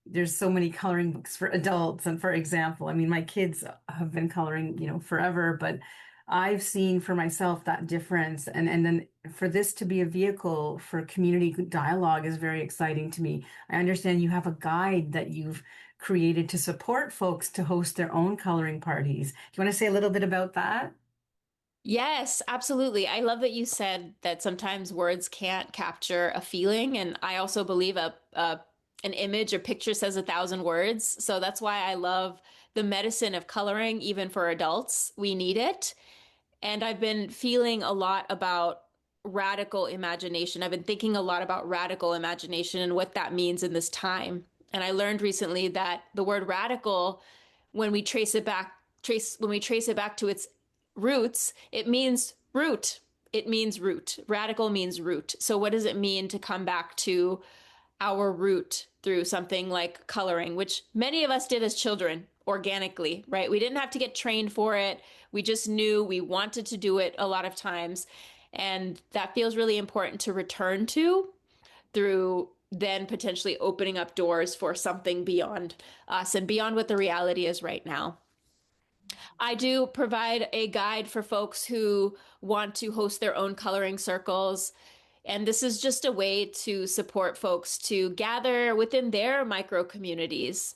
there's so many coloring books for adults. And for example, I mean, my kids have been coloring, forever, but I've seen for myself that difference. And then for this to be a vehicle for community dialogue is very exciting to me. I understand you have a guide that you've created to support folks to host their own coloring parties. Do you want to say a little bit about that? Yes, absolutely. I love that you said that sometimes words can't capture a feeling, and I also believe a an image or picture says a thousand words. So that's why I love the medicine of coloring, even for adults. We need it. And I've been feeling a lot about radical imagination. I've been thinking a lot about radical imagination and what that means in this time. And I learned recently that the word radical, when we trace it back, trace when we trace it back to its roots, it means root. It means root. Radical means root. So what does it mean to come back to our root through something like coloring, which many of us did as children organically, right? We didn't have to get trained for it. We just knew we wanted to do it a lot of times. And that feels really important to return to through then potentially opening up doors for something beyond us and beyond what the reality is right now. I do provide a guide for folks who want to host their own coloring circles. And this is just a way to support folks to gather within their micro communities.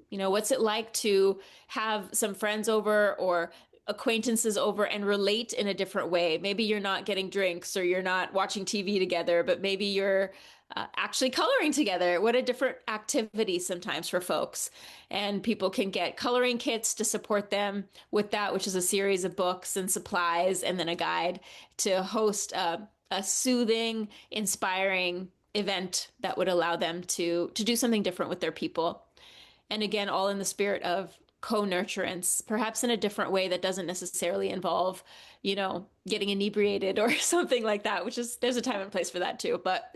What's it like to have some friends over or acquaintances over and relate in a different way? Maybe you're not getting drinks or you're not watching TV together, but maybe you're actually coloring together. What a different activity sometimes for folks. And people can get coloring kits to support them with that, which is a series of books and supplies and then a guide to host a soothing, inspiring event that would allow them to do something different with their people. And again, all in the spirit of co-nurturance, perhaps in a different way that doesn't necessarily involve, getting inebriated or something like that, which is there's a time and place for that too. But